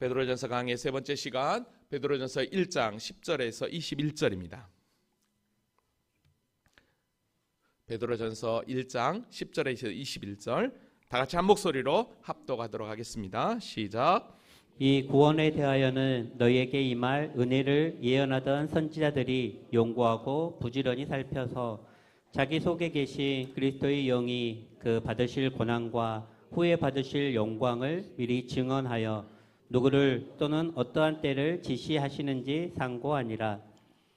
베드로전서 강의 세 번째 시간, 베드로전서 1장 10절에서 21절입니다. 베드로전서 1장 10절에서 21절 다 같이 한 목소리로 합독하도록 하겠습니다. 시작. 이 구원에 대하여는 너희에게 임할 은혜를 예언하던 선지자들이 연구하고 부지런히 살펴서 자기 속에 계신 그리스도의 영이 그 받으실 고난과 후에 받으실 영광을 미리 증언하여 누구를 또는 어떠한 때를 지시하시는지 상고하니라.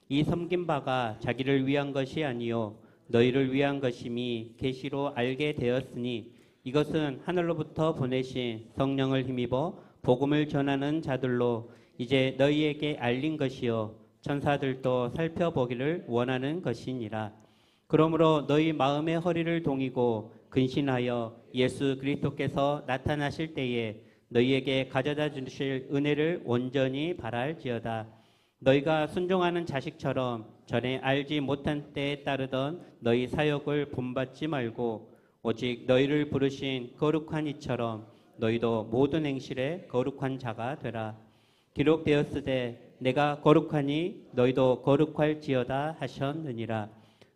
이 섬긴 바가 자기를 위한 것이 아니요 너희를 위한 것임이 계시로 알게 되었으니 이것은 하늘로부터 보내신 성령을 힘입어 복음을 전하는 자들로 이제 너희에게 알린 것이요 천사들도 살펴보기를 원하는 것이니라. 그러므로 너희 마음의 허리를 동이고 근신하여 예수 그리스도께서 나타나실 때에 너희에게 가져다 주실 은혜를 온전히 바랄지어다. 너희가 순종하는 자식처럼 전에 알지 못한 때에 따르던 너희 사역을 본받지 말고 오직 너희를 부르신 거룩한 이처럼 너희도 모든 행실에 거룩한 자가 되라. 기록되었으되 내가 거룩하니 너희도 거룩할지어다 하셨느니라.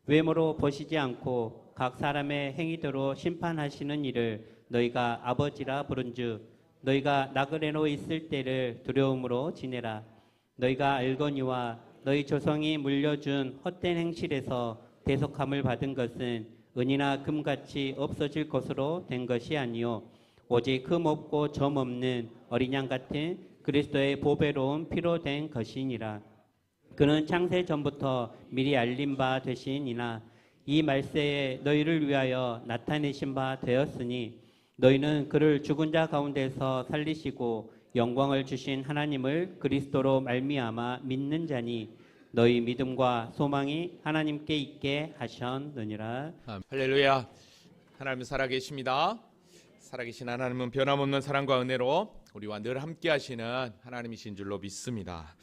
외모로 보시지 않고 각 사람의 행위대로 심판하시는 이를 너희가 아버지라 부른즉 너희가 나그네로 있을 때를 두려움으로 지내라. 너희가 알거니와 너희 조상이 물려준 헛된 행실에서 대속함을 받은 것은 은이나 금같이 없어질 것으로 된 것이 아니요 오직 흠 없고 점 없는 어린 양 같은 그리스도의 보배로운 피로 된 것이니라. 그는 창세 전부터 미리 알린 바 되시니나 이 말세에 너희를 위하여 나타내신 바 되었으니 너희는 그를 죽은 자 가운데서 살리시고 영광을 주신 하나님을 그리스도로 말미암아 믿는 자니 너희 믿음과 소망이 하나님께 있게 하셨느니라. 할렐루야. 하나님 살아계십니다. 살아계신 하나님은 변함없는 사랑과 은혜로 우리와 늘 함께 하시는 하나님이신 줄로 믿습니다.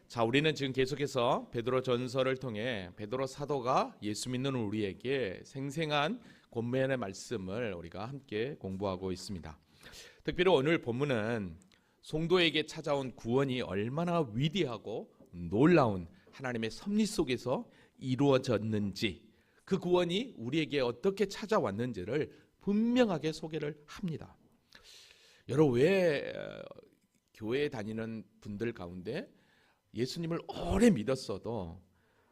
자, 우리는 지금 계속해서 베드로 전서를 통해 베드로 사도가 예수 믿는 우리에게 생생한 권면의 말씀을 우리가 함께 공부하고 있습니다. 특별히 오늘 본문은 성도에게 찾아온 구원이 얼마나 위대하고 놀라운 하나님의 섭리 속에서 이루어졌는지, 그 구원이 우리에게 어떻게 찾아왔는지를 분명하게 소개를 합니다. 여러분, 왜 교회에 다니는 분들 가운데 예수님을 오래 믿었어도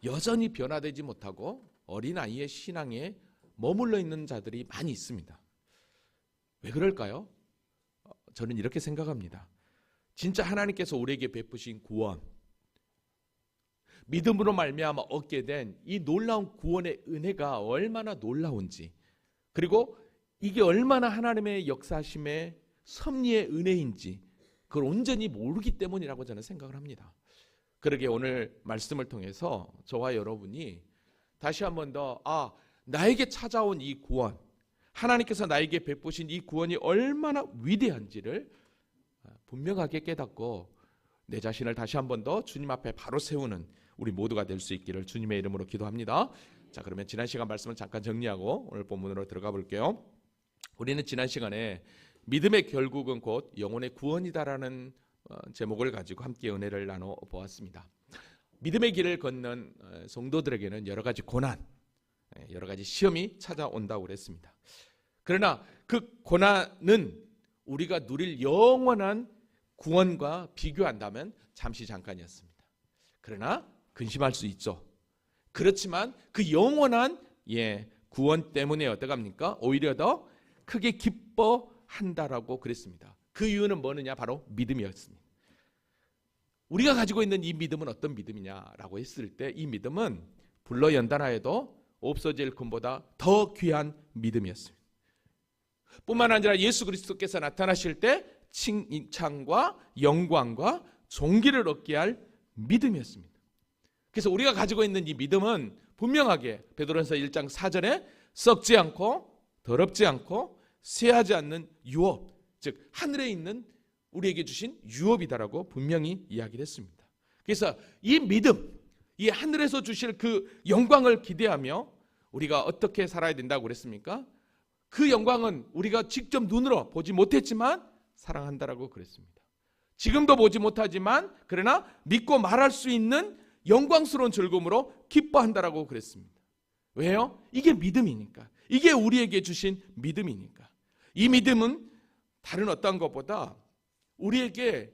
여전히 변화되지 못하고 어린아이의 신앙에 머물러 있는 자들이 많이 있습니다. 왜 그럴까요? 저는 이렇게 생각합니다. 진짜 하나님께서 우리에게 베푸신 구원, 믿음으로 말미암아 얻게 된 이 놀라운 구원의 은혜가 얼마나 놀라운지, 그리고 이게 얼마나 하나님의 역사하심의 섭리의 은혜인지 그걸 온전히 모르기 때문이라고 저는 생각을 합니다. 그러게 오늘 말씀을 통해서 저와 여러분이 다시 한 번 더 나에게 찾아온 이 구원, 하나님께서 나에게 베푸신 이 구원이 얼마나 위대한지를 분명하게 깨닫고 내 자신을 다시 한 번 더 주님 앞에 바로 세우는 우리 모두가 될 수 있기를 주님의 이름으로 기도합니다. 자, 그러면 지난 시간 말씀을 잠깐 정리하고 오늘 본문으로 들어가 볼게요. 우리는 지난 시간에 믿음의 결국은 곧 영혼의 구원이다라는 제목을 가지고 함께 은혜를 나눠 보았습니다. 믿음의 길을 걷는 성도들에게는 여러 가지 고난, 여러 가지 시험이 찾아온다고 그랬습니다. 그러나 그 고난은 우리가 누릴 영원한 구원과 비교한다면 잠시 잠깐이었습니다. 그러나 근심할 수 있죠. 그렇지만 그 영원한 구원 때문에 어떡합니까? 오히려 더 크게 기뻐한다라고 그랬습니다. 그 이유는 뭐느냐? 바로 믿음이었습니다. 우리가 가지고 있는 이 믿음은 어떤 믿음이냐라고 했을 때 이 믿음은 불러 연단하여도 없어질 금보다 더 귀한 믿음이었습니다. 뿐만 아니라 예수 그리스도께서 나타나실 때 칭찬과 영광과 존귀를 얻게 할 믿음이었습니다. 그래서 우리가 가지고 있는 이 믿음은 분명하게 베드로전서 1장 4절에 썩지 않고 더럽지 않고 쇠하지 않는 유업, 즉 하늘에 있는 우리에게 주신 유업이다라고 분명히 이야기를 했습니다. 그래서 이 믿음, 이 하늘에서 주실 그 영광을 기대하며 우리가 어떻게 살아야 된다고 그랬습니까? 그 영광은 우리가 직접 눈으로 보지 못했지만 사랑한다라고 그랬습니다. 지금도 보지 못하지만 그러나 믿고 말할 수 있는 영광스러운 즐거움으로 기뻐한다라고 그랬습니다. 왜요? 이게 믿음이니까. 이게 우리에게 주신 믿음이니까. 이 믿음은 다른 어떤 것보다 우리에게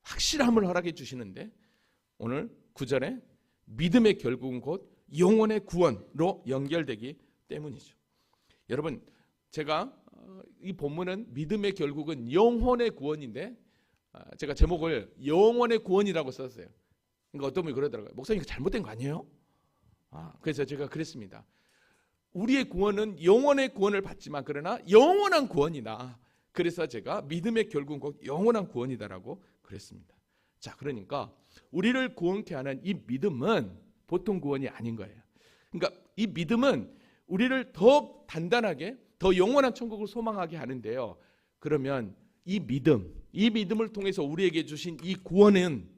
확실함을 허락해 주시는데, 오늘 9절에 믿음의 결국은 곧 영혼의 구원으로 연결되기 때문이죠. 여러분, 제가 이 본문은 믿음의 결국은 영혼의 구원인데 제가 제목을 영혼의 구원이라고 썼어요. 그러니까 어떤 분이 그러더라고요. 목사님 이거 잘못된 거 아니에요? 그래서 제가 그랬습니다. 우리의 구원은 영혼의 구원을 받지만 그러나 영원한 구원이다. 그래서 제가 믿음의 결국은 곧 영원한 구원이다라고 그랬습니다. 자, 그러니까 우리를 구원케 하는 이 믿음은 보통 구원이 아닌 거예요. 그러니까 이 믿음은 우리를 더 단단하게 더 영원한 천국을 소망하게 하는데요. 그러면 이 믿음을 통해서 우리에게 주신 이 구원은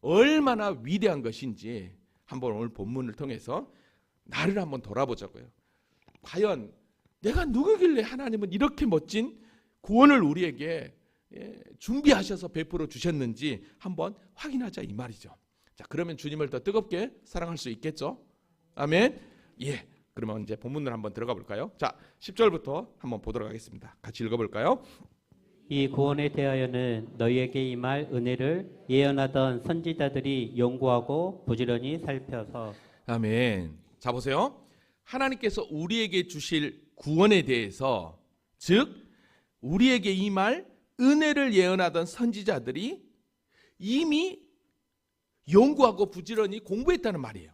얼마나 위대한 것인지 한번 오늘 본문을 통해서 나를 한번 돌아보자고요. 과연 내가 누구길래 하나님은 이렇게 멋진 구원을 우리에게 준비하셔서 베풀어 주셨는지 한번 확인하자 이 말이죠. 자, 그러면 주님을 더 뜨겁게 사랑할 수 있겠죠? 아멘. 예. 그러면 이제 본문으로 한번 들어가 볼까요? 자, 10절부터 한번 보도록 하겠습니다. 같이 읽어볼까요? 이 구원에 대하여는 너희에게 임할 은혜를 예언하던 선지자들이 연구하고 부지런히 살펴서. 아멘. 자, 보세요. 하나님께서 우리에게 주실 구원에 대해서, 즉 우리에게 임할 은혜를 예언하던 선지자들이 이미 연구하고 부지런히 공부했다는 말이에요.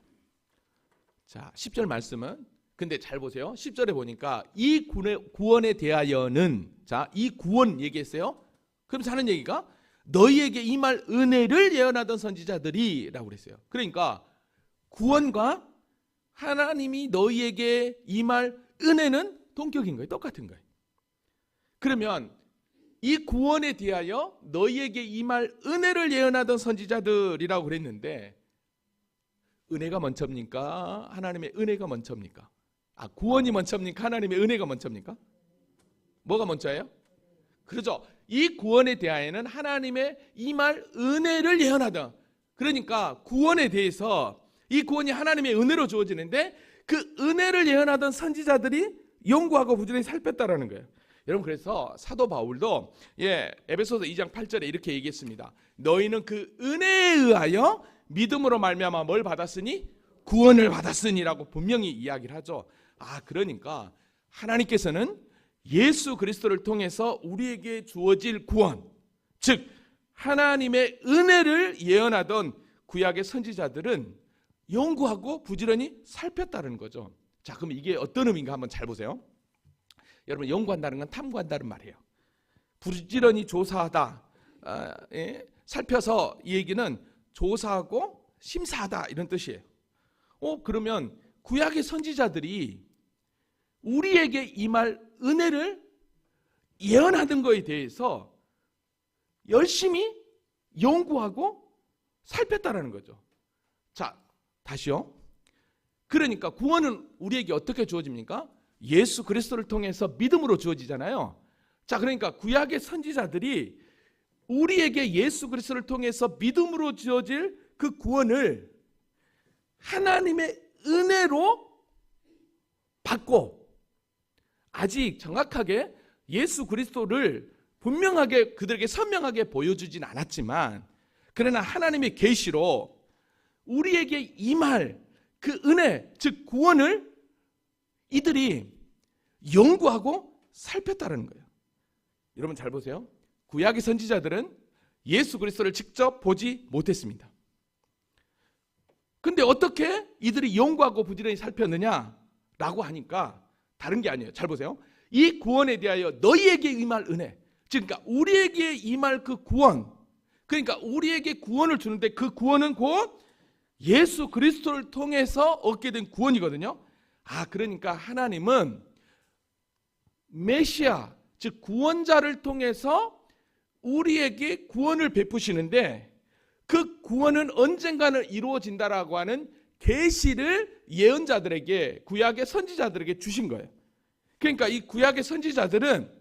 자, 10절 말씀은, 근데 잘 보세요. 10절에 보니까 이 구원에 대하여는, 자, 이 구원 얘기했어요. 그러면서 하는 얘기가 너희에게 임할 은혜를 예언하던 선지자들이 라고 그랬어요. 그러니까 구원과 하나님이 너희에게 임할 은혜는 동격인 거예요. 똑같은 거예요. 그러면 이 구원에 대하여 너희에게 임할 은혜를 예언하던 선지자들이라고 그랬는데, 은혜가 먼저입니까? 하나님의 은혜가 먼저입니까? 구원이 먼저입니까? 하나님의 은혜가 먼저입니까? 뭐가 먼저예요? 그렇죠. 이 구원에 대하여는 하나님의 임할 은혜를 예언하던, 그러니까 구원에 대해서 이 구원이 하나님의 은혜로 주어지는데 그 은혜를 예언하던 선지자들이 연구하고 부지런히 살폈다라는 거예요. 여러분, 그래서 사도 바울도 에베소서 2장 8절에 이렇게 얘기했습니다. 너희는 그 은혜에 의하여 믿음으로 말미암아 뭘 받았으니? 구원을 받았으니라고 분명히 이야기를 하죠. 그러니까 하나님께서는 예수 그리스도를 통해서 우리에게 주어질 구원, 즉 하나님의 은혜를 예언하던 구약의 선지자들은 연구하고 부지런히 살폈다는 거죠. 자, 그럼 이게 어떤 의미인가 한번 잘 보세요. 여러분, 연구한다는 건 탐구한다는 말이에요. 부지런히 조사하다, 살펴서, 이 얘기는 조사하고 심사하다 이런 뜻이에요. 그러면 구약의 선지자들이 우리에게 임할 은혜를 예언하던 것에 대해서 열심히 연구하고 살폈다라는 거죠. 자, 다시요. 그러니까 구원은 우리에게 어떻게 주어집니까? 예수 그리스도를 통해서 믿음으로 주어지잖아요. 자, 그러니까 구약의 선지자들이 우리에게 예수 그리스도를 통해서 믿음으로 주어질 그 구원을 하나님의 은혜로 받고, 아직 정확하게 예수 그리스도를 분명하게 그들에게 선명하게 보여주진 않았지만, 그러나 하나님의 계시로 우리에게 임할 그 은혜, 즉 구원을 이들이 연구하고 살폈다는 거예요. 여러분, 잘 보세요. 구약의 선지자들은 예수 그리스도를 직접 보지 못했습니다. 근데 어떻게 이들이 연구하고 부지런히 살폈느냐라고 하니까 다른 게 아니에요. 잘 보세요. 이 구원에 대하여 너희에게 임할 은혜, 그러니까 우리에게 임할 그 구원, 그러니까 우리에게 구원을 주는데 그 구원은 곧 예수 그리스도를 통해서 얻게 된 구원이거든요. 그러니까 하나님은 메시아, 즉 구원자를 통해서 우리에게 구원을 베푸시는데, 그 구원은 언젠가는 이루어진다라고 하는 계시를 예언자들에게, 구약의 선지자들에게 주신 거예요. 그러니까 이 구약의 선지자들은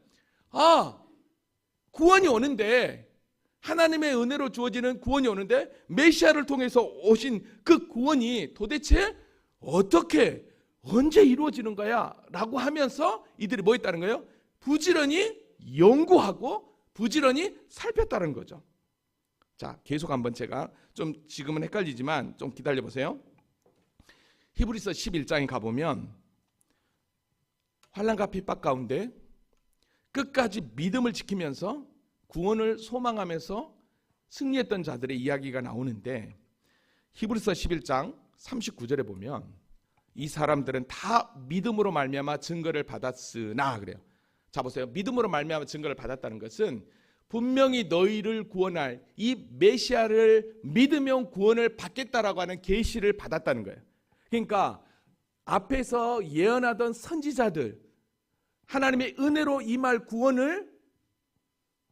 구원이 오는데, 하나님의 은혜로 주어지는 구원이 오는데 메시아를 통해서 오신 그 구원이 도대체 어떻게 언제 이루어지는 거야? 라고 하면서 이들이 뭐 했다는 거예요? 부지런히 연구하고 부지런히 살폈다는 거죠. 자, 계속 한번 제가 좀 지금은 헷갈리지만 좀 기다려 보세요. 히브리서 11장에 가보면 환난과 핍박 가운데 끝까지 믿음을 지키면서 구원을 소망하면서 승리했던 자들의 이야기가 나오는데, 히브리서 11장 39절에 보면 이 사람들은 다 믿음으로 말미암아 증거를 받았으나 그래요. 자 보세요. 믿음으로 말미암아 증거를 받았다는 것은 분명히 너희를 구원할 이 메시아를 믿으면 구원을 받겠다라고 하는 계시를 받았다는 거예요. 그러니까 앞에서 예언하던 선지자들, 하나님의 은혜로 임할 구원을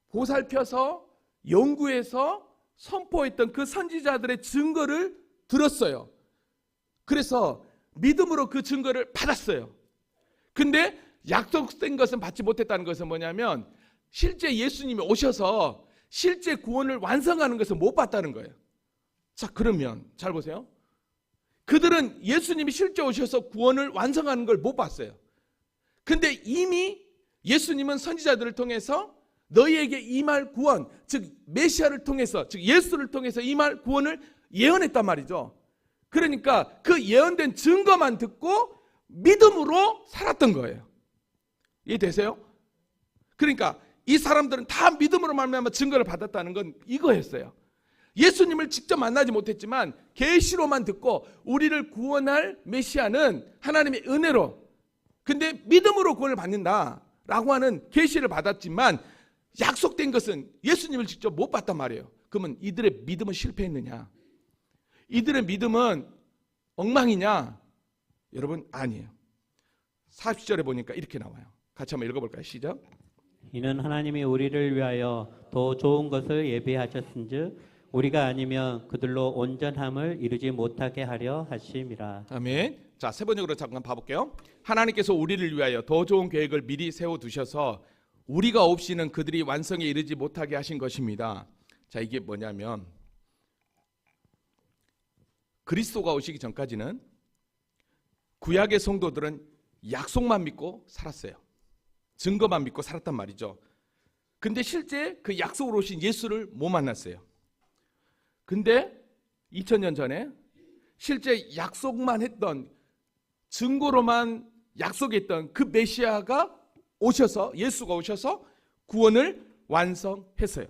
보살펴서 연구해서 선포했던 그 선지자들의 증거를 들었어요. 그래서 믿음으로 그 증거를 받았어요. 근데 약속된 것은 받지 못했다는 것은 뭐냐면 실제 예수님이 오셔서 실제 구원을 완성하는 것을 못 봤다는 거예요. 자, 그러면 잘 보세요. 그들은 예수님이 실제 오셔서 구원을 완성하는 걸 못 봤어요. 근데 이미 예수님은 선지자들을 통해서 너희에게 임할 구원, 즉 메시아를 통해서, 즉 예수를 통해서 임할 구원을 예언했단 말이죠. 그러니까 그 예언된 증거만 듣고 믿음으로 살았던 거예요. 이해되세요? 그러니까 이 사람들은 다 믿음으로 말미암아 증거를 받았다는 건 이거였어요. 예수님을 직접 만나지 못했지만 계시로만 듣고 우리를 구원할 메시아는 하나님의 은혜로, 근데 믿음으로 구원을 받는다라고 하는 계시를 받았지만 약속된 것은 예수님을 직접 못 봤단 말이에요. 그러면 이들의 믿음은 실패했느냐? 이들의 믿음은 엉망이냐? 여러분, 아니에요. 40절에 보니까 이렇게 나와요. 같이 한번 읽어볼까요? 시작. 이는 하나님이 우리를 위하여 더 좋은 것을 예비하셨은즉 우리가 아니면 그들로 온전함을 이루지 못하게 하려 하심이라. 아멘. 자, 세 번역으로 잠깐 봐볼게요. 하나님께서 우리를 위하여 더 좋은 계획을 미리 세워두셔서 우리가 없이는 그들이 완성에 이르지 못하게 하신 것입니다. 자, 이게 뭐냐면 그리스도가 오시기 전까지는 구약의 성도들은 약속만 믿고 살았어요. 증거만 믿고 살았단 말이죠. 근데 실제 그 약속으로 오신 예수를 못 만났어요. 근데 2000년 전에 실제 약속만 했던, 증거로만 약속했던 그 메시아가 오셔서, 예수가 오셔서 구원을 완성했어요.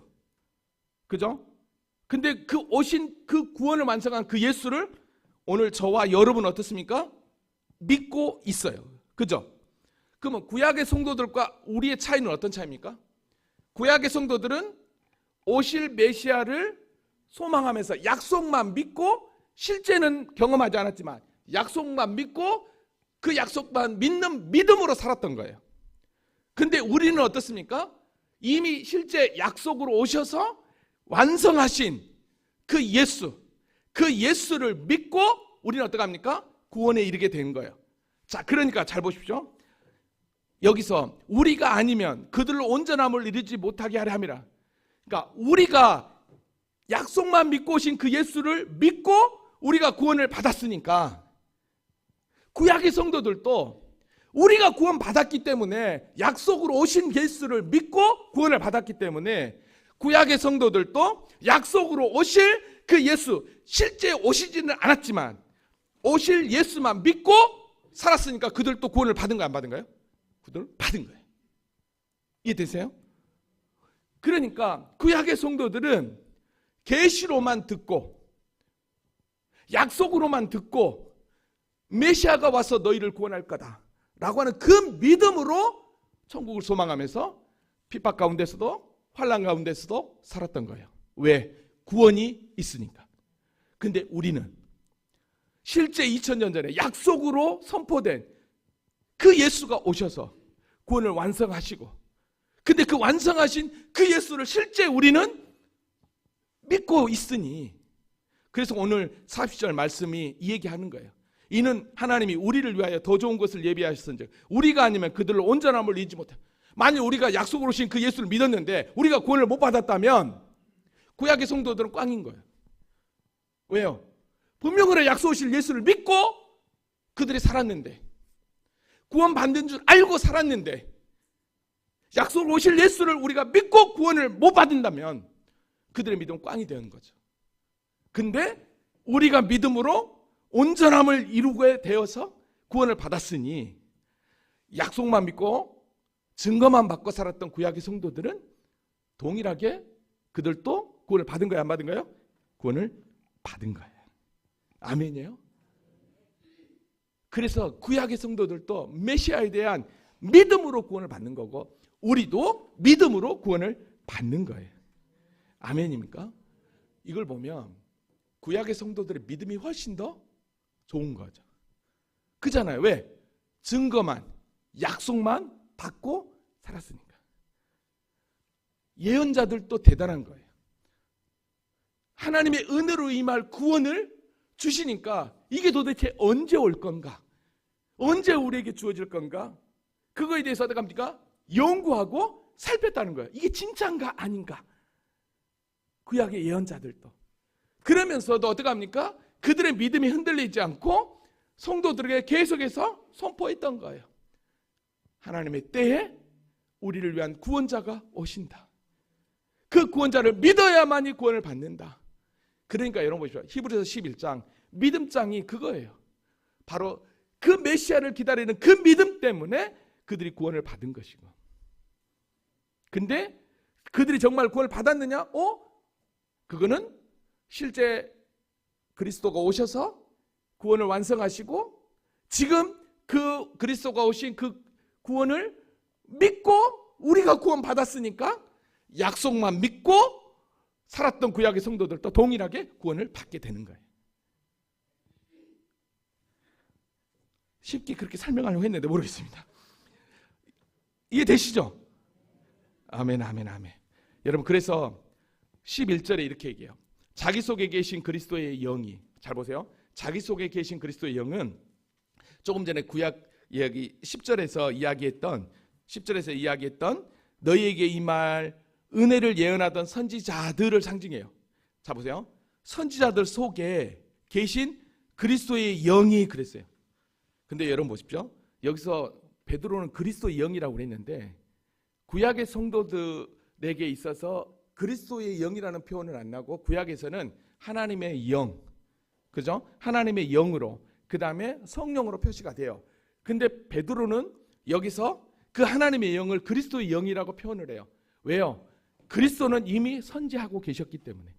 그죠? 근데 그 오신 그 구원을 완성한 그 예수를 오늘 저와 여러분 어떻습니까? 믿고 있어요. 그죠? 그러면 구약의 성도들과 우리의 차이는 어떤 차이입니까? 구약의 성도들은 오실 메시아를 소망하면서 약속만 믿고, 실제는 경험하지 않았지만 약속만 믿고 그 약속만 믿는 믿음으로 살았던 거예요. 근데 우리는 어떻습니까? 이미 실제 약속으로 오셔서 완성하신 그 예수, 그 예수를 믿고 우리는 어떡합니까? 구원에 이르게 된 거예요. 자, 그러니까 잘 보십시오. 여기서 우리가 아니면 그들로 온전함을 이루지 못하게 하려 함이라. 그러니까 우리가 약속만 믿고 오신 그 예수를 믿고 우리가 구원을 받았으니까 구약의 성도들도 우리가 구원 받았기 때문에, 약속으로 오신 예수를 믿고 구원을 받았기 때문에 구약의 성도들도 약속으로 오실 그 예수, 실제 오시지는 않았지만 오실 예수만 믿고 살았으니까 그들도 구원을 받은 거야, 안 받은 거예요? 그들은 받은 거예요. 이해되세요? 그러니까 구약의 성도들은 계시로만 듣고 약속으로만 듣고 메시아가 와서 너희를 구원할 거다 라고 하는 그 믿음으로 천국을 소망하면서 핍박 가운데서도 환난 가운데서도 살았던 거예요. 왜? 구원이 있으니까. 근데 우리는 실제 2000년 전에 약속으로 선포된 그 예수가 오셔서 구원을 완성하시고, 근데 그 완성하신 그 예수를 실제 우리는 믿고 있으니, 그래서 오늘 40절 말씀이 이 얘기하는 거예요. 이는 하나님이 우리를 위하여 더 좋은 것을 예비하셨은즉 우리가 아니면 그들로 온전함을 이루지 못해. 만일 우리가 약속으로 오신 그 예수를 믿었는데 우리가 구원을 못 받았다면 구약의 성도들은 꽝인 거예요. 왜요? 분명히 약속 오실 예수를 믿고 그들이 살았는데, 구원 받는 줄 알고 살았는데, 약속 오실 예수를 우리가 믿고 구원을 못 받는다면 그들의 믿음은 꽝이 되는 거죠. 근데 우리가 믿음으로 온전함을 이루게 되어서 구원을 받았으니 약속만 믿고 증거만 받고 살았던 구약의 성도들은 동일하게 그들도 구원을 받은 거예요, 안 받은 거예요? 구원을 받은 거예요. 아멘이에요? 그래서 구약의 성도들도 메시아에 대한 믿음으로 구원을 받는 거고 우리도 믿음으로 구원을 받는 거예요. 아멘입니까? 이걸 보면 구약의 성도들의 믿음이 훨씬 더 좋은 거죠. 그잖아요. 왜? 증거만, 약속만 받고 살았으니까. 예언자들도 대단한 거예요. 하나님의 은혜로 임할 구원을 주시니까 이게 도대체 언제 올 건가? 언제 우리에게 주어질 건가? 그거에 대해서 어떻게 합니까? 연구하고 살폈다는 거예요. 이게 진짜인가 아닌가? 구약의 예언자들도. 그러면서도 어떻게 합니까? 그들의 믿음이 흔들리지 않고 성도들에게 계속해서 선포했던 거예요. 하나님의 때에 우리를 위한 구원자가 오신다. 그 구원자를 믿어야만이 구원을 받는다. 그러니까 여러분 보십시오. 히브리서 11장 믿음장이 그거예요. 바로 그 메시아를 기다리는 그 믿음 때문에 그들이 구원을 받은 것이고. 근데 그들이 정말 구원을 받았느냐? 그거는 실제 그리스도가 오셔서 구원을 완성하시고 지금 그 그리스도가 오신 그 구원을 믿고 우리가 구원 받았으니까 약속만 믿고 살았던 구약의 성도들도 동일하게 구원을 받게 되는 거예요. 쉽게 그렇게 설명하려고 했는데 모르겠습니다. 이해되시죠? 아멘, 아멘, 아멘. 여러분, 그래서 11절에 이렇게 얘기해요. 자기 속에 계신 그리스도의 영이, 잘 보세요. 자기 속에 계신 그리스도의 영은 조금 전에 구약 이야기 10절에서 이야기했던 너희에게 임할 은혜를 예언하던 선지자들을 상징해요. 자 보세요. 선지자들 속에 계신 그리스도의 영이 그랬어요. 근데 여러분 보십시오. 여기서 베드로는 그리스도의 영이라고 그랬는데 구약의 성도들에게 있어서 그리스도의 영이라는 표현을 안 나고 구약에서는 하나님의 영, 그죠? 하나님의 영으로, 그 다음에 성령으로 표시가 돼요. 근데 베드로는 여기서 그 하나님의 영을 그리스도의 영이라고 표현을 해요. 왜요? 그리스도는 이미 선지하고 계셨기 때문에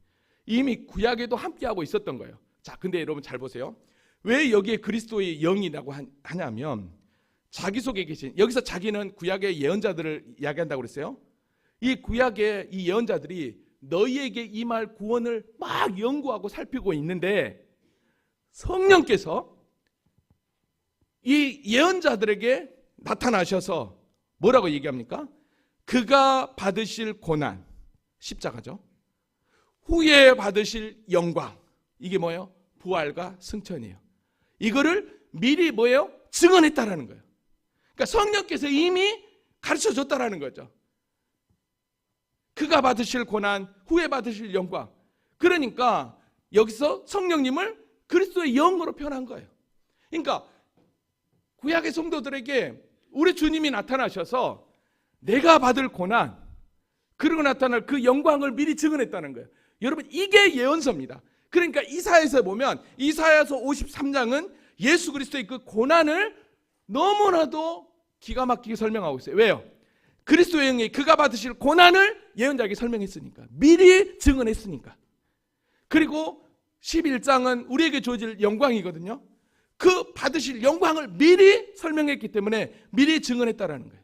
이미 구약에도 함께하고 있었던 거예요. 자, 근데 여러분 잘 보세요. 왜 여기에 그리스도의 영이라고 하냐면 자기 속에 계신, 여기서 자기는 구약의 예언자들을 이야기한다고 그랬어요. 이 구약의 이 예언자들이 너희에게 임할 구원을 막 연구하고 살피고 있는데 성령께서 이 예언자들에게 나타나셔서 뭐라고 얘기합니까? 그가 받으실 고난, 십자가죠. 후에 받으실 영광, 이게 뭐예요? 부활과 승천이에요. 이거를 미리 뭐예요? 증언했다라는 거예요. 그러니까 성령께서 이미 가르쳐줬다라는 거죠. 그가 받으실 고난, 후에 받으실 영광. 그러니까 여기서 성령님을 그리스도의 영으로 표현한 거예요. 그러니까 구약의 성도들에게 우리 주님이 나타나셔서 내가 받을 고난, 그리고 나타날 그 영광을 미리 증언했다는 거예요. 여러분, 이게 예언서입니다. 그러니까 이사야에서 보면 이사야서 53장은 예수 그리스도의 그 고난을 너무나도 기가 막히게 설명하고 있어요. 왜요? 그리스도의 영이 그가 받으실 고난을 예언자에게 설명했으니까, 미리 증언했으니까. 그리고 11장은 우리에게 주어질 영광이거든요. 그 받으실 영광을 미리 설명했기 때문에 미리 증언했다라는 거예요.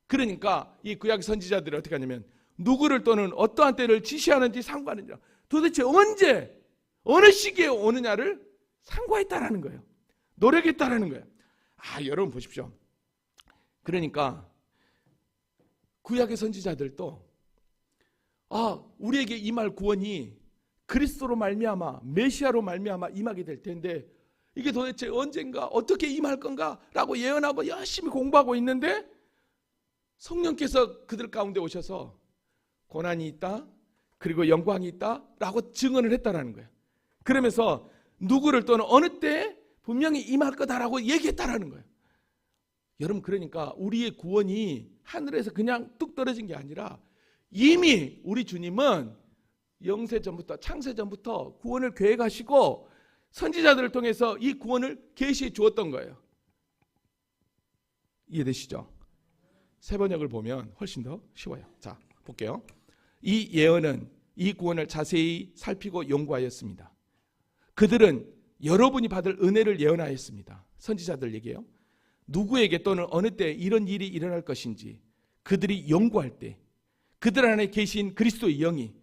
그러니까 이 구약 선지자들이 어떻게 하냐면 누구를 또는 어떠한 때를 지시하는지 상고하는지, 도대체 언제 어느 시기에 오느냐를 상고했다라는 거예요. 노력했다라는 거예요. 여러분 보십시오. 그러니까 구약의 선지자들도 우리에게 임할 구원이 그리스도로 말미암아, 메시아로 말미암아 임하게 될 텐데 이게 도대체 언젠가 어떻게 임할 건가라고 예언하고 열심히 공부하고 있는데 성령께서 그들 가운데 오셔서 고난이 있다, 그리고 영광이 있다 라고 증언을 했다라는 거예요. 그러면서 누구를 또는 어느 때 분명히 임할 거다라고 얘기했다라는 거예요. 여러분, 그러니까 우리의 구원이 하늘에서 그냥 뚝 떨어진 게 아니라 이미 우리 주님은 영세전부터, 창세전부터 구원을 계획하시고 선지자들을 통해서 이 구원을 계시해 주었던 거예요. 이해되시죠? 세 번역을 보면 훨씬 더 쉬워요. 자, 볼게요. 이 예언은 이 구원을 자세히 살피고 연구하였습니다. 그들은 여러분이 받을 은혜를 예언하였습니다. 선지자들 얘기해요. 누구에게 또는 어느 때 이런 일이 일어날 것인지 그들이 연구할 때 그들 안에 계신 그리스도의 영이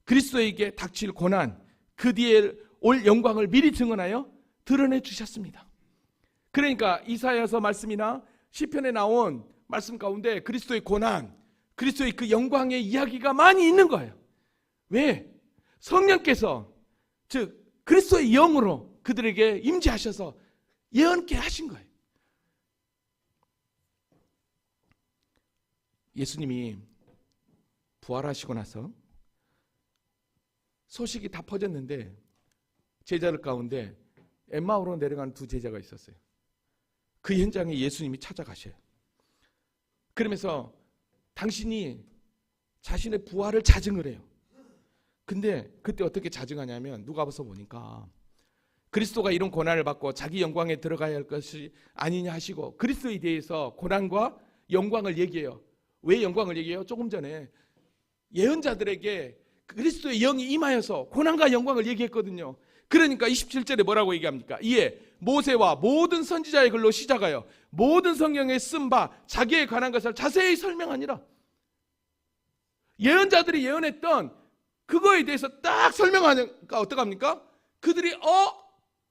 그리스도에게 닥칠 고난, 그 뒤에 올 영광을 미리 증언하여 드러내 주셨습니다. 그러니까 이사야서 말씀이나 시편에 나온 말씀 가운데 그리스도의 고난, 그리스도의 그 영광의 이야기가 많이 있는 거예요. 왜? 성령께서 즉 그리스도의 영으로 그들에게 임재하셔서 예언케 하신 거예요. 예수님이 부활하시고 나서 소식이 다 퍼졌는데 제자들 가운데 엠마오로 내려가는 두 제자가 있었어요. 그 현장에 예수님이 찾아가셔요. 그러면서 당신이 자신의 부활을 자증을 해요. 근데 그때 어떻게 자증하냐면 누가복음 보니까 그리스도가 이런 고난을 받고 자기 영광에 들어가야 할 것이 아니냐 하시고 그리스도에 대해서 고난과 영광을 얘기해요. 왜 영광을 얘기해요? 조금 전에 예언자들에게 그리스도의 영이 임하여서 고난과 영광을 얘기했거든요. 그러니까 27절에 뭐라고 얘기합니까? 이에 모세와 모든 선지자의 글로 시작하여 모든 성경에 쓴 바 자기에 관한 것을 자세히 설명하니라. 예언자들이 예언했던 그거에 대해서 딱 설명하니까 어떡합니까? 그들이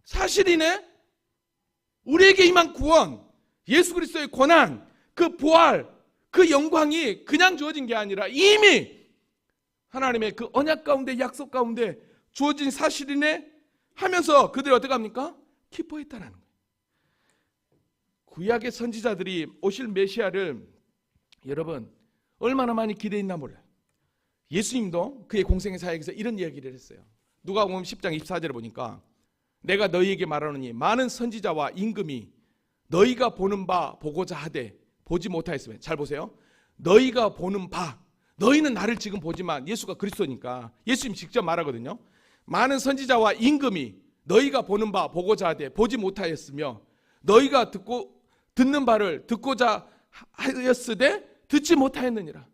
사실이네? 우리에게 임한 구원, 예수 그리스도의 고난, 그 부활, 그 영광이 그냥 주어진 게 아니라 이미 하나님의 그 언약 가운데 약속 가운데 주어진 사실이네 하면서 그들이 어떡합니까? 기뻐했다라는 거예요. 구약의 선지자들이 오실 메시아를 여러분 얼마나 많이 기대했나 몰라요. 예수님도 그의 공생의 사역에서 이런 이야기를 했어요. 누가복음 10장 24절에 보니까 내가 너희에게 말하노니 많은 선지자와 임금이 너희가 보는 바 보고자 하되 보지 못하였으면, 잘 보세요. 너희가 보는 바, 너희는 나를 지금 보지만 예수가 그리스도니까 예수님 직접 말하거든요. 많은 선지자와 임금이 너희가 보는 바 보고자 하되 보지 못하였으며 너희가 듣는 바를 듣고자 하였으되 듣지 못하였느니라.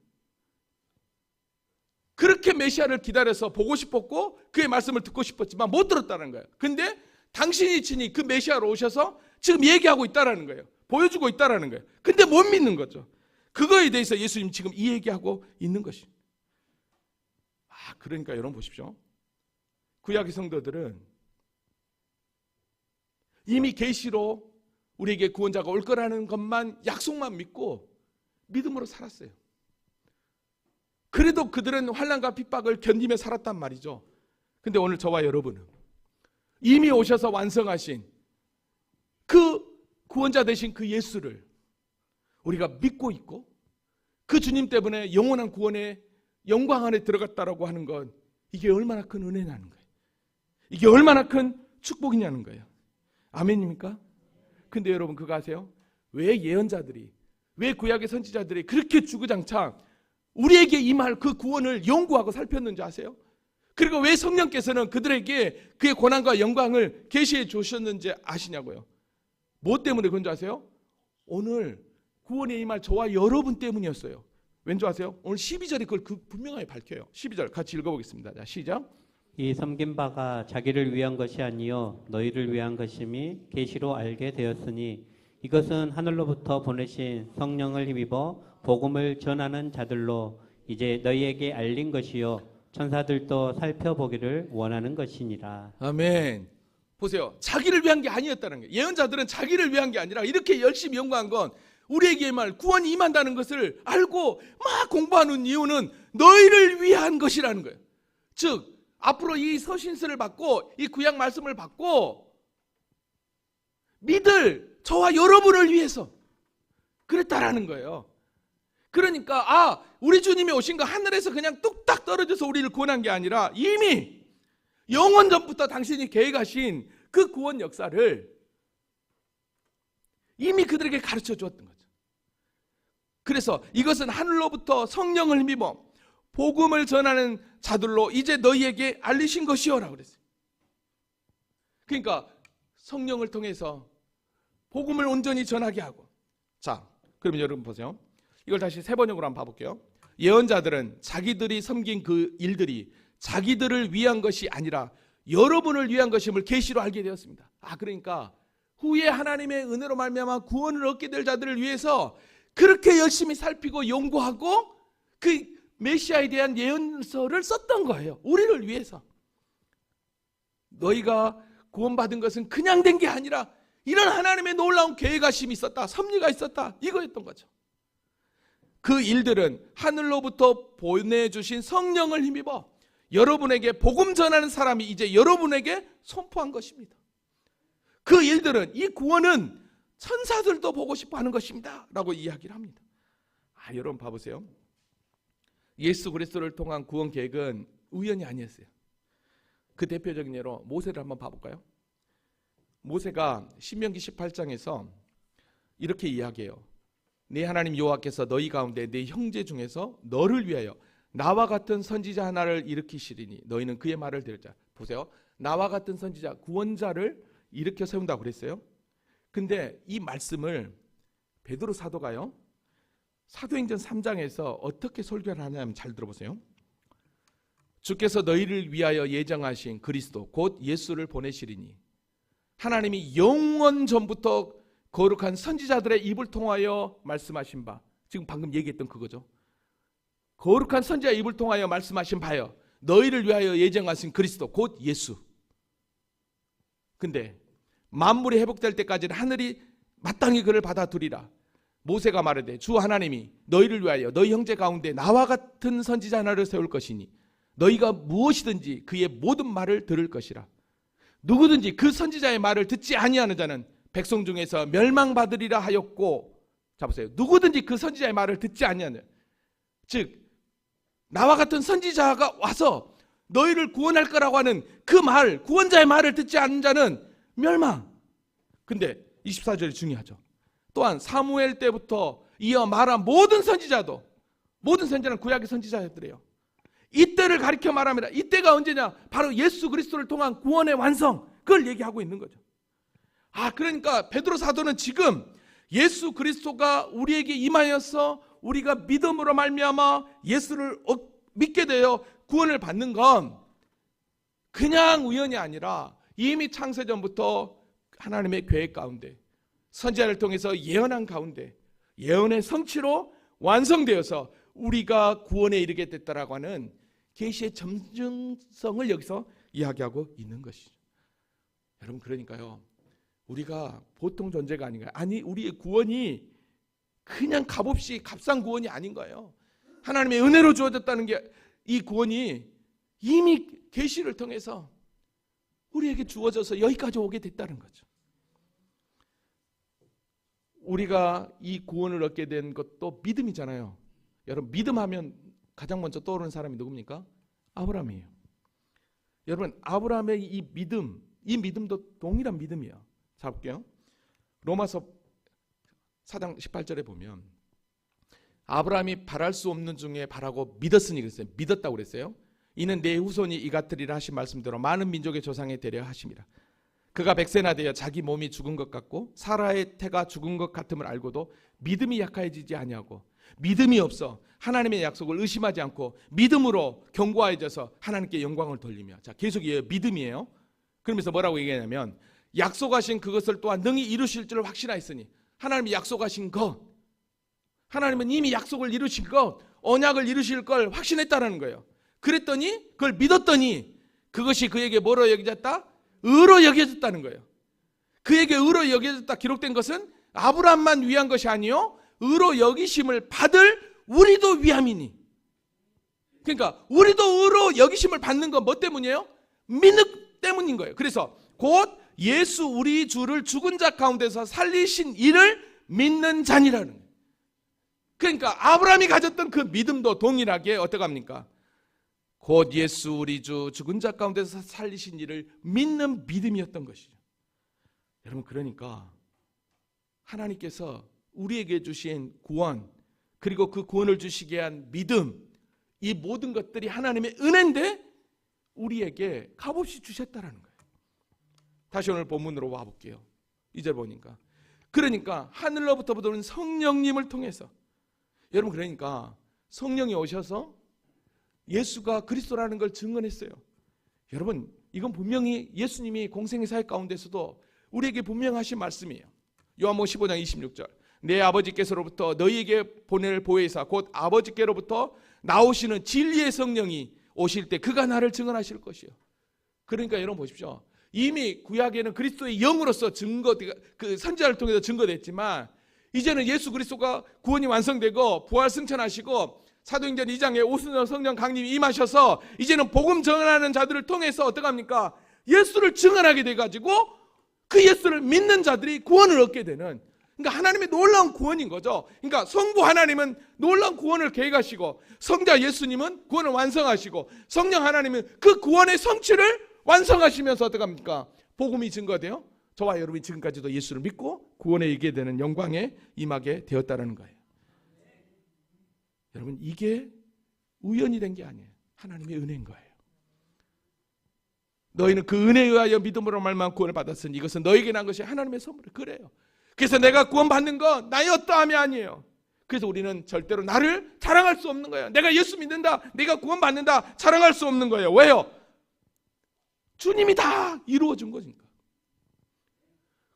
그렇게 메시아를 기다려서 보고 싶었고 그의 말씀을 듣고 싶었지만 못 들었다는 거예요. 근데 당신이 친히 그 메시아로 오셔서 지금 얘기하고 있다라는 거예요. 보여주고 있다라는 거예요. 근데 못 믿는 거죠. 그거에 대해서 예수님 지금 이 얘기하고 있는 것입니다. 그러니까 여러분 보십시오. 구약의 성도들은 이미 계시로 우리에게 구원자가 올 거라는 것만, 약속만 믿고 믿음으로 살았어요. 그래도 그들은 환난과 핍박을 견디며 살았단 말이죠. 근데 오늘 저와 여러분은 이미 오셔서 완성하신 그 구원자 되신 그 예수를 우리가 믿고 있고 그 주님 때문에 영원한 구원의 영광 안에 들어갔다라고 하는 건 이게 얼마나 큰 은혜냐는 거예요. 이게 얼마나 큰 축복이냐는 거예요. 아멘입니까? 근데 여러분 그거 아세요? 왜 예언자들이, 왜 구약의 선지자들이 그렇게 주구장창 우리에게 임할 그 구원을 연구하고 살폈는지 아세요? 그리고 왜 성령께서는 그들에게 그의 고난과 영광을 계시해 주셨는지 아시냐고요? 뭐 때문에 그런 줄 아세요? 오늘 구원에 임할 저와 여러분 때문이었어요. 왠 줄 아세요? 오늘 12절이 그걸 분명하게 밝혀요. 12절 같이 읽어보겠습니다. 자, 시작. 이 섬긴 바가 자기를 위한 것이 아니요 너희를 위한 것임이 계시로 알게 되었으니 이것은 하늘로부터 보내신 성령을 힘입어 복음을 전하는 자들로 이제 너희에게 알린 것이요 천사들도 살펴보기를 원하는 것이니라. 아멘. 보세요. 자기를 위한 게 아니었다는 거예요. 예언자들은 자기를 위한 게 아니라 이렇게 열심히 연구한 건 우리에게 말 구원이 임한다는 것을 알고 막 공부하는 이유는 너희를 위한 것이라는 거예요. 즉 앞으로 이 서신서를 받고 이 구약 말씀을 받고 믿을 저와 여러분을 위해서 그랬다라는 거예요. 그러니까 우리 주님이 오신 거 하늘에서 그냥 뚝딱 떨어져서 우리를 구원한 게 아니라 이미 영원 전부터 당신이 계획하신 그 구원 역사를 이미 그들에게 가르쳐 주었던 거죠. 그래서 이것은 하늘로부터 성령을 힘입어 복음을 전하는 자들로 이제 너희에게 알리신 것이요라고 그랬어요. 그러니까 성령을 통해서 복음을 온전히 전하게 하고. 자, 그러면 여러분 보세요. 이걸 다시 세 번역으로 한번 봐볼게요. 예언자들은 자기들이 섬긴 그 일들이 자기들을 위한 것이 아니라 여러분을 위한 것임을 계시로 알게 되었습니다. 그러니까 후에 하나님의 은혜로 말미암아 구원을 얻게 될 자들을 위해서 그렇게 열심히 살피고 연구하고 그 메시아에 대한 예언서를 썼던 거예요. 우리를 위해서. 너희가 구원받은 것은 그냥 된 게 아니라 이런 하나님의 놀라운 계획하심이 있었다, 섭리가 있었다, 이거였던 거죠. 그 일들은 하늘로부터 보내주신 성령을 힘입어 여러분에게 복음 전하는 사람이 이제 여러분에게 선포한 것입니다. 그 일들은, 이 구원은 천사들도 보고 싶어 하는 것입니다 라고 이야기를 합니다. 여러분 봐보세요. 예수 그리스도를 통한 구원 계획은 우연이 아니었어요. 그 대표적인 예로 모세를 한번 봐볼까요? 모세가 신명기 18장에서 이렇게 이야기해요. 네 하나님 여호와께서 너희 가운데 네 형제 중에서 너를 위하여 나와 같은 선지자 하나를 일으키시리니 너희는 그의 말을 들을자. 보세요. 나와 같은 선지자, 구원자를 일으켜 세운다고 그랬어요. 근데 이 말씀을 베드로 사도가요, 사도행전 3장에서 어떻게 설교를 하냐면 잘 들어보세요. 주께서 너희를 위하여 예정하신 그리스도 곧 예수를 보내시리니 하나님이 영원 전부터 거룩한 선지자들의 입을 통하여 말씀하신 바, 지금 방금 얘기했던 그거죠. 거룩한 선지자 입을 통하여 말씀하신 바여 너희를 위하여 예정하신 그리스도 곧 예수. 근데 만물이 회복될 때까지는 하늘이 마땅히 그를 받아두리라. 모세가 말하되 주 하나님이 너희를 위하여 너희 형제 가운데 나와 같은 선지자 하나를 세울 것이니 너희가 무엇이든지 그의 모든 말을 들을 것이라. 누구든지 그 선지자의 말을 듣지 아니하는 자는 백성 중에서 멸망받으리라 하였고, 자 보세요. 누구든지 그 선지자의 말을 듣지 아니하는, 즉 나와 같은 선지자가 와서 너희를 구원할 거라고 하는 그 말, 구원자의 말을 듣지 않는 자는 멸망. 근데 24절이 중요하죠. 또한 사무엘 때부터 이어 말한 모든 선지자도, 모든 선지자는 구약의 선지자들이에요. 이때를 가리켜 말합니다. 이때가 언제냐? 바로 예수 그리스도를 통한 구원의 완성, 그걸 얘기하고 있는 거죠. 그러니까 베드로 사도는 지금 예수 그리스도가 우리에게 임하여서 우리가 믿음으로 말미암아 예수를 믿게 되어 구원을 받는 건 그냥 우연이 아니라 이미 창세전부터 하나님의 계획 가운데 선지자를 통해서 예언한 가운데 예언의 성취로 완성되어서 우리가 구원에 이르게 됐다라고 하는 계시의 점증성을 여기서 이야기하고 있는 것이죠. 여러분, 그러니까요, 우리가 보통 존재가 아닌가요? 아니, 우리의 구원이 그냥 값없이 값싼 구원이 아닌 거예요. 하나님의 은혜로 주어졌다는 게, 이 구원이 이미 계시를 통해서 우리에게 주어져서 여기까지 오게 됐다는 거죠. 우리가 이 구원을 얻게 된 것도 믿음이잖아요. 여러분, 믿음하면 가장 먼저 떠오르는 사람이 누굽니까? 아브라함이에요. 여러분, 아브라함의 이 믿음, 이 믿음도 동일한 믿음이에요. 자, 볼게요. 로마서 4장 18절에 보면 아브라함이 바랄 수 없는 중에 바라고 믿었으니 그랬어요. 믿었다고 그랬어요. 이는 내 후손이 이 같으리라 하신 말씀대로 많은 민족의 조상이 되려 하심이라. 그가 100세나 되어 자기 몸이 죽은 것 같고 사라의 태가 죽은 것 같음을 알고도 믿음이 약해지지 아니하고 믿음이 없어 하나님의 약속을 의심하지 않고 믿음으로 견고해져서 하나님께 영광을 돌리며, 자, 계속 이어요. 믿음이에요. 그러면서 뭐라고 얘기하냐면 약속하신 그것을 또한 능히 이루실 줄 확신하였으니, 하나님이 약속하신 것, 하나님은 이미 약속을 이루신 것, 언약을 이루실 걸 확신했다라는 거예요. 그랬더니, 그걸 믿었더니 그것이 그에게 뭐로 여겨졌다? 의로 여겨졌다는 거예요. 그에게 의로 여겨졌다 기록된 것은 아브라함만 위한 것이 아니요 의로 여기심을 받을 우리도 위함이니. 그러니까 우리도 의로 여기심을 받는 건 뭐 때문이에요? 믿음 때문인 거예요. 그래서 곧 예수 우리 주를 죽은 자 가운데서 살리신 이를 믿는 자니라는 거예요. 그러니까 아브라함이 가졌던 그 믿음도 동일하게 어떡합니까? 곧 예수 우리 주 죽은 자 가운데서 살리신 이를 믿는 믿음이었던 것이죠. 여러분, 그러니까 하나님께서 우리에게 주신 구원, 그리고 그 구원을 주시게 한 믿음, 이 모든 것들이 하나님의 은혜인데 우리에게 값없이 주셨다라는 거예요. 다시 오늘 본문으로 와볼게요. 2절 보니까, 그러니까 하늘로부터 보는 성령님을 통해서, 여러분, 그러니까 성령이 오셔서 예수가 그리스도라는 걸 증언했어요. 여러분, 이건 분명히 예수님이 공생의 사역 가운데서도 우리에게 분명하신 말씀이에요. 요한복음 15장 26절, 내 아버지께서로부터 너희에게 보낼 보혜사 곧 아버지께로부터 나오시는 진리의 성령이 오실 때 그가 나를 증언하실 것이요. 그러니까 여러분 보십시오. 이미 구약에는 그리스도의 영으로서 그 선지자를 통해서 증거됐지만, 이제는 예수 그리스도가 구원이 완성되고 부활 승천하시고 사도행전 2장에 오순절 성령 강림이 임하셔서 이제는 복음 전하는 자들을 통해서 어떡합니까? 예수를 증언하게 돼가지고 그 예수를 믿는 자들이 구원을 얻게 되는, 그러니까 하나님의 놀라운 구원인 거죠. 그러니까 성부 하나님은 놀라운 구원을 계획하시고, 성자 예수님은 구원을 완성하시고, 성령 하나님은 그 구원의 성취를 완성하시면서 어떡합니까? 복음이 증거돼요. 저와 여러분이 지금까지도 예수를 믿고 구원에 이르게 되는 영광에 임하게 되었다는 거예요. 여러분, 이게 우연이 된 게 아니에요. 하나님의 은혜인 거예요. 너희는 그 은혜에 의하여 믿음으로 말미암아 구원을 받았으니 이것은 너에게 난 것이 하나님의 선물이에요. 그래요. 그래서 내가 구원받는 건 나의 어떠함이 아니에요. 그래서 우리는 절대로 나를 자랑할 수 없는 거예요. 내가 예수 믿는다, 내가 구원받는다 자랑할 수 없는 거예요. 왜요? 주님이 다 이루어준 거니까.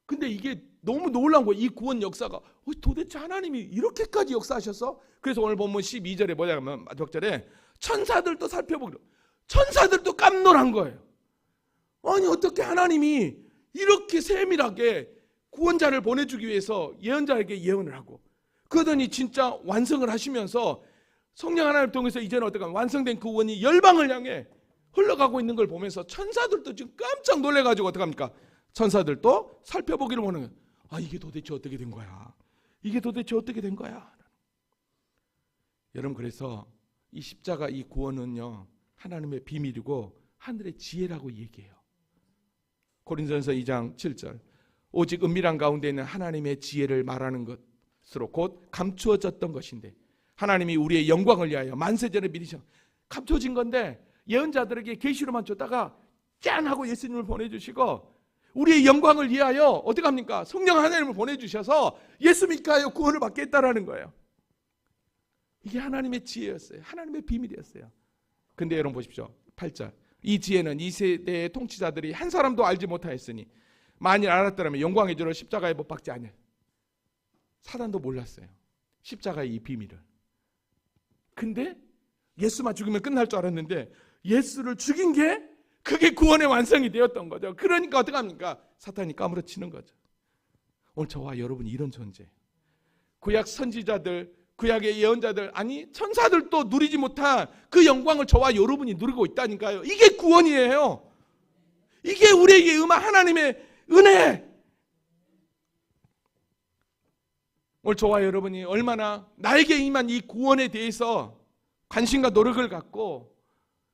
근데 이게 너무 놀라운 거예요. 이 구원 역사가 도대체 하나님이 이렇게까지 역사하셔서, 그래서 오늘 본문 12절에 뭐냐면 마지막 절에 천사들도 살펴보기로, 천사들도 깜놀한 거예요. 아니, 어떻게 하나님이 이렇게 세밀하게 구원자를 보내주기 위해서 예언자에게 예언을 하고, 그러더니 진짜 완성을 하시면서 성령 하나님을 통해서 이제는 어떻게 완성된 그 구원이 열방을 향해 흘러가고 있는 걸 보면서 천사들도 지금 깜짝 놀래가지고 어떡합니까? 천사들도 살펴보기를 원하는 거예요. 아, 이게 도대체 어떻게 된 거야? 이게 도대체 어떻게 된 거야? 여러분, 그래서 이 십자가, 이 구원은요, 하나님의 비밀이고 하늘의 지혜라고 얘기해요. 고린도전서 2장 7절, 오직 은밀한 가운데 있는 하나님의 지혜를 말하는 것으로 곧 감추어졌던 것인데 하나님이 우리의 영광을 위하여 만세전에 미리 감춰진 건데, 예언자들에게 계시로만 줬다가 짠 하고 예수님을 보내주시고, 우리의 영광을 위하여 어떻게 합니까? 성령 하나님을 보내주셔서 예수 믿게 하여 구원을 받게 했다라는 거예요. 이게 하나님의 지혜였어요. 하나님의 비밀이었어요. 근데 여러분 보십시오. 8절, 이 지혜는 이 세대의 통치자들이 한 사람도 알지 못하였으니 만일 알았더라면 영광의 주로 십자가에 못 박지 않을. 사단도 몰랐어요, 십자가의 이 비밀을. 근데 예수만 죽이면 끝날 줄 알았는데 예수를 죽인 게 그게 구원의 완성이 되었던 거죠. 그러니까 어떡합니까? 사탄이 까무러치는 거죠. 오늘 저와 여러분이 이런 존재, 구약 선지자들, 구약의 예언자들, 아니 천사들도 누리지 못한 그 영광을 저와 여러분이 누리고 있다니까요. 이게 구원이에요. 이게 우리에게 임한 하나님의 은혜. 오늘 저와 여러분이 얼마나 나에게 임한 이 구원에 대해서 관심과 노력을 갖고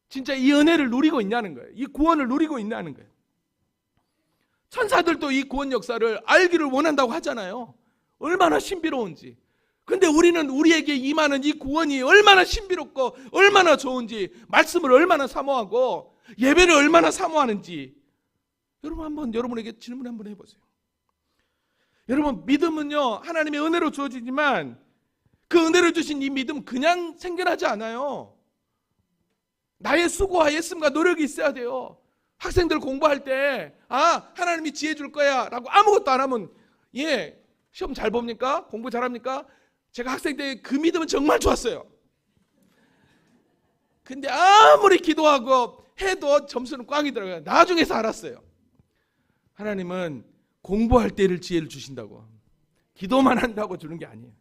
진짜 이 은혜를 누리고 있냐는 거예요. 이 구원을 누리고 있냐는 거예요. 천사들도 이 구원 역사를 알기를 원한다고 하잖아요. 얼마나 신비로운지. 근데 우리는 우리에게 임하는 이 구원이 얼마나 신비롭고 얼마나 좋은지, 말씀을 얼마나 사모하고 예배를 얼마나 사모하는지 여러분 한번 여러분에게 질문 한번 해보세요. 여러분, 믿음은요 하나님의 은혜로 주어지지만 그 은혜를 주신 이 믿음 그냥 생겨나지 않아요. 나의 수고와 애씀과 노력이 있어야 돼요. 학생들 공부할 때 하나님이 지혜 줄 거야 라고 아무것도 안 하면 시험 잘 봅니까? 공부 잘합니까? 제가 학생 때 그 믿음은 정말 좋았어요. 근데 아무리 기도하고 해도 점수는 꽝이더라고요. 나중에서 알았어요. 하나님은 공부할 때를 지혜를 주신다고, 기도만 한다고 주는 게 아니에요.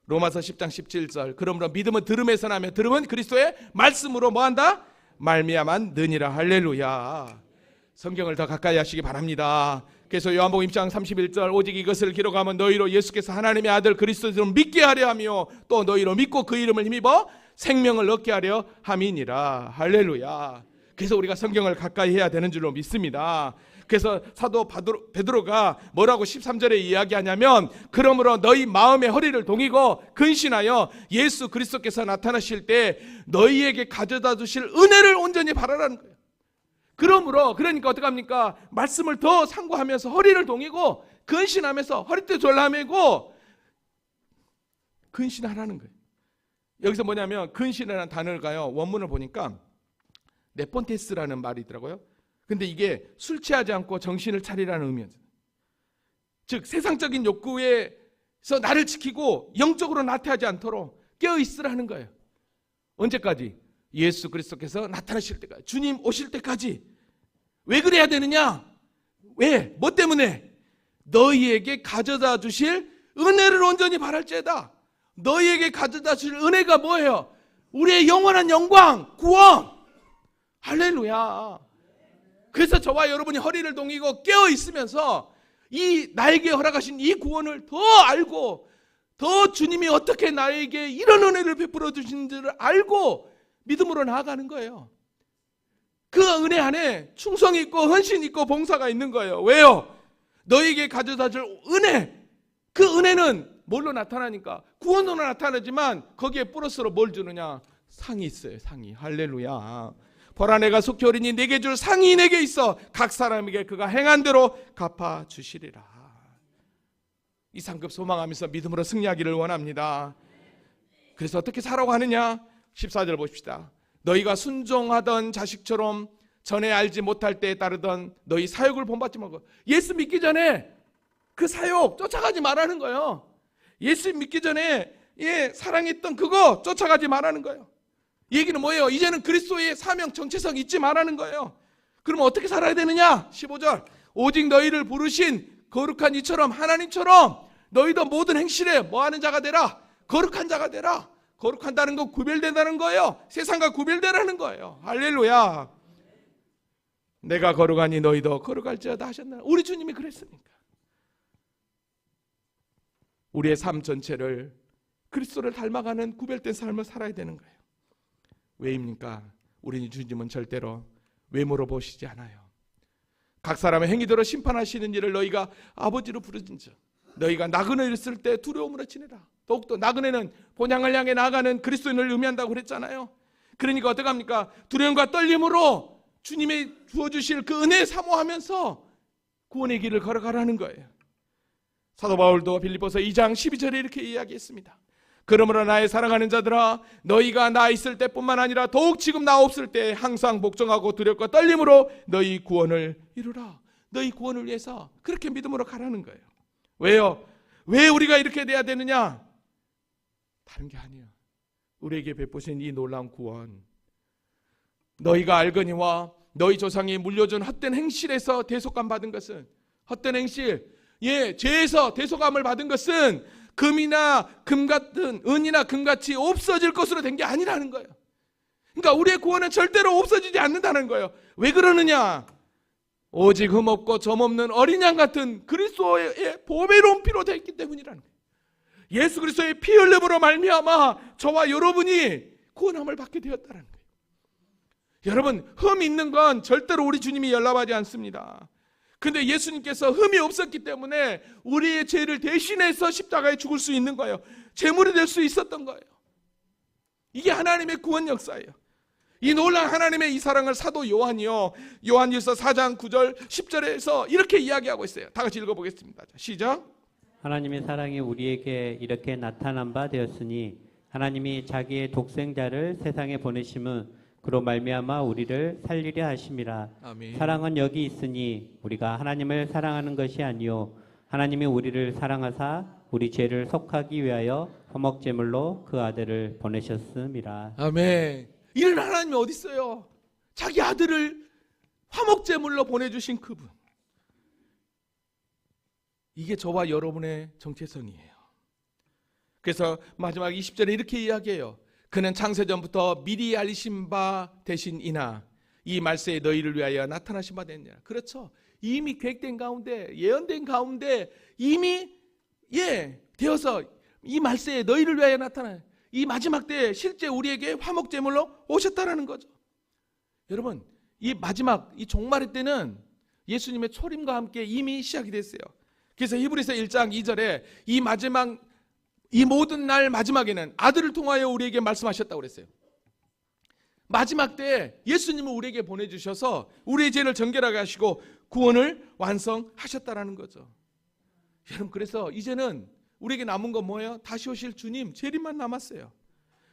로마서 10장 17절, 그러므로 믿음은 들음에서 나며 들음은 그리스도의 말씀으로 뭐한다? 말미암아 느니라. 할렐루야. 성경을 더 가까이 하시기 바랍니다. 그래서 요한복음 1장 31절 오직 이것을 기록하면 너희로 예수께서 하나님의 아들 그리스도를 믿게 하려 하며 또 너희로 믿고 그 이름을 힘입어 생명을 얻게 하려 함이니라. 할렐루야. 그래서 우리가 성경을 가까이 해야 되는 줄로 믿습니다. 그래서 사도 베드로가 뭐라고 13절에 이야기하냐면 그러므로 너희 마음의 허리를 동이고 근신하여 예수 그리스도께서 나타나실 때 너희에게 가져다 주실 은혜를 온전히 바라라는 거예요. 그러므로 그러니까 어떡합니까? 말씀을 더 상고하면서 허리를 동이고 근신하면서 허리띠 졸라매고 근신하라는 거예요. 여기서 뭐냐면 근신이라는 단어가요, 원문을 보니까 네폰테스라는 말이 있더라고요. 근데 이게 술 취하지 않고 정신을 차리라는 의미예요. 즉 세상적인 욕구에서 나를 지키고 영적으로 나태하지 않도록 깨어있으라는 거예요. 언제까지? 예수 그리스도께서 나타나실 때까지, 주님 오실 때까지. 왜 그래야 되느냐? 왜? 뭐 때문에? 너희에게 가져다 주실 은혜를 온전히 바랄지어다. 너희에게 가져다 주실 은혜가 뭐예요? 우리의 영원한 영광, 구원. 할렐루야. 그래서 저와 여러분이 허리를 동이고 깨어 있으면서 이 나에게 허락하신 이 구원을 더 알고 더 주님이 어떻게 나에게 이런 은혜를 베풀어 주신지를 알고 믿음으로 나아가는 거예요. 그 은혜 안에 충성이 있고 헌신이 있고 봉사가 있는 거예요. 왜요? 너에게 가져다 줄 은혜, 그 은혜는 뭘로 나타나니까? 구원으로 나타나지만 거기에 플러스로 뭘 주느냐? 상이 있어요. 상이. 할렐루야. 보라 내가 속히 오리니 내게 줄 상이 내게 있어 각 사람에게 그가 행한 대로 갚아주시리라. 이 상급 소망하면서 믿음으로 승리하기를 원합니다. 그래서 어떻게 살아가고 하느냐? 14절 보십시다. 너희가 순종하던 자식처럼 전에 알지 못할 때에 따르던 너희 사욕을 본받지 말고. 예수 믿기 전에 그 사욕 쫓아가지 말라는 거예요. 예수 믿기 전에 사랑했던 그거 쫓아가지 말라는 거예요. 얘기는 뭐예요? 이제는 그리스도의 사명 정체성 잊지 말라는 거예요. 그러면 어떻게 살아야 되느냐? 15절 오직 너희를 부르신 거룩한 이처럼 하나님처럼 너희도 모든 행실에 뭐하는 자가 되라? 거룩한 자가 되라. 거룩한다는 건 구별된다는 거예요. 세상과 구별되라는 거예요. 할렐루야. 내가 거룩하니 너희도 거룩할지어다 하셨나? 우리 주님이 그랬으니까. 우리의 삶 전체를 그리스도를 닮아가는 구별된 삶을 살아야 되는 거예요. 왜입니까? 우리 주님은 절대로 외모로 보시지 않아요. 각 사람의 행위대로 심판하시는 일을 너희가 아버지로 부르진즉 너희가 나그네를 쓸 때 두려움으로 지내라. 더욱더 나그네는 본향을 향해 나아가는 그리스도인을 의미한다고 그랬잖아요. 그러니까 어떡합니까? 두려움과 떨림으로 주님이 주어주실 그 은혜 사모하면서 구원의 길을 걸어가라는 거예요. 사도 바울도 빌립보서 2장 12절에 이렇게 이야기했습니다. 그러므로 나의 사랑하는 자들아 너희가 나 있을 때뿐만 아니라 더욱 지금 나 없을 때 항상 복종하고 두렵고 떨림으로 너희 구원을 이루라. 너희 구원을 위해서 그렇게 믿음으로 가라는 거예요. 왜요? 왜 우리가 이렇게 돼야 되느냐? 다른 게 아니에요. 우리에게 베푸신 이 놀라운 구원, 너희가 알거니와 너희 조상이 물려준 헛된 행실에서 대속감 받은 것은, 헛된 행실, 죄에서 대속감을 받은 것은 금이나 금 같은, 은이나 금같이 없어질 것으로 된 게 아니라는 거예요. 그러니까 우리의 구원은 절대로 없어지지 않는다는 거예요. 왜 그러느냐? 오직 흠없고 점없는 어린 양 같은 그리스도의 보배로운 피로 되어 있기 때문이라는 거예요. 예수 그리스도의 피 흘림으로 말미암아 저와 여러분이 구원함을 받게 되었다는 거예요. 여러분, 흠 있는 건 절대로 우리 주님이 연락하지 않습니다. 근데 예수님께서 흠이 없었기 때문에 우리의 죄를 대신해서 십자가에 죽을 수 있는 거예요. 제물이 될 수 있었던 거예요. 이게 하나님의 구원 역사예요. 이 놀라운 하나님의 이 사랑을 사도 요한이요, 요한일서 4장 9절 10절에서 이렇게 이야기하고 있어요. 다 같이 읽어보겠습니다. 시작. 하나님의 사랑이 우리에게 이렇게 나타난 바 되었으니 하나님이 자기의 독생자를 세상에 보내심은 그로 말미암아 우리를 살리려 하심이라. 아멘. 사랑은 여기 있으니 우리가 하나님을 사랑하는 것이 아니요 하나님이 우리를 사랑하사 우리 죄를 속하기 위하여 화목제물로 그 아들을 보내셨음이라. 아멘. 이런 하나님이 어디 있어요? 자기 아들을 화목제물로 보내주신 그분. 이게 저와 여러분의 정체성이에요. 그래서 마지막 20절에 이렇게 이야기해요. 그는 창세전부터 미리 알리신 바 되신 이나 이 말세에 너희를 위하여 나타나신 바 되느니라. 그렇죠. 이미 계획된 가운데, 예언된 가운데 이미 되어서 이 말세에 너희를 위하여 나타나요. 이 마지막 때에 실제 우리에게 화목제물로 오셨다라는 거죠. 여러분, 이 마지막, 이 종말의 때는 예수님의 초림과 함께 이미 시작이 됐어요. 그래서 히브리서 1장 2절에 이 마지막, 이 모든 날 마지막에는 아들을 통하여 우리에게 말씀하셨다고 그랬어요. 마지막 때에 예수님을 우리에게 보내주셔서 우리의 죄를 정결하게 하시고 구원을 완성하셨다라는 거죠. 여러분, 그래서 이제는 우리에게 남은 건 뭐예요? 다시 오실 주님 재림만 남았어요.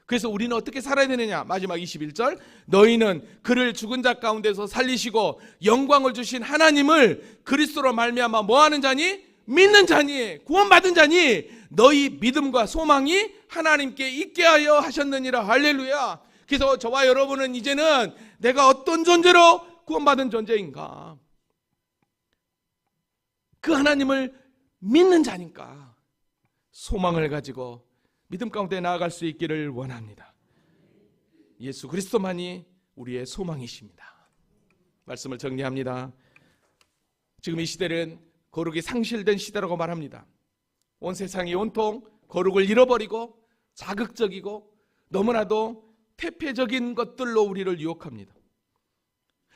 그래서 우리는 어떻게 살아야 되느냐? 마지막 21절, 너희는 그를 죽은 자 가운데서 살리시고 영광을 주신 하나님을 그리스도로 말미암아 뭐하는 자니? 믿는 자니, 구원받은 자니, 너희 믿음과 소망이 하나님께 있게 하여 하셨느니라. 할렐루야. 그래서 저와 여러분은 이제는 내가 어떤 존재로 구원받은 존재인가? 그 하나님을 믿는 자니까 소망을 가지고 믿음 가운데 나아갈 수 있기를 원합니다. 예수 그리스도만이 우리의 소망이십니다. 말씀을 정리합니다. 지금 이 시대는 거룩이 상실된 시대라고 말합니다. 온 세상이 온통 거룩을 잃어버리고 자극적이고 너무나도 퇴폐적인 것들로 우리를 유혹합니다.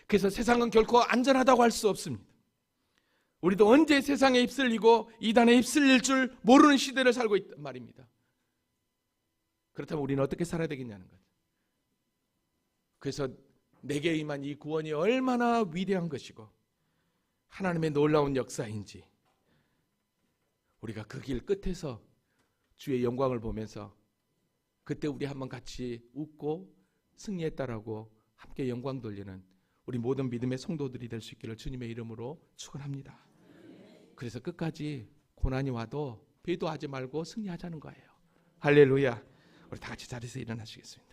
그래서 세상은 결코 안전하다고 할 수 없습니다. 우리도 언제 세상에 휩쓸리고 이단에 휩쓸릴 줄 모르는 시대를 살고 있단 말입니다. 그렇다면 우리는 어떻게 살아야 되겠냐는 거죠. 그래서 내게 임한 이 구원이 얼마나 위대한 것이고 하나님의 놀라운 역사인지 우리가 그 길 끝에서 주의 영광을 보면서 그때 우리 한번 같이 웃고 승리했다라고 함께 영광 돌리는 우리 모든 믿음의 성도들이 될 수 있기를 주님의 이름으로 축원합니다. 그래서 끝까지 고난이 와도 배도하지 말고 승리하자는 거예요. 할렐루야. 우리 다 같이 자리에서 일어나시겠습니다.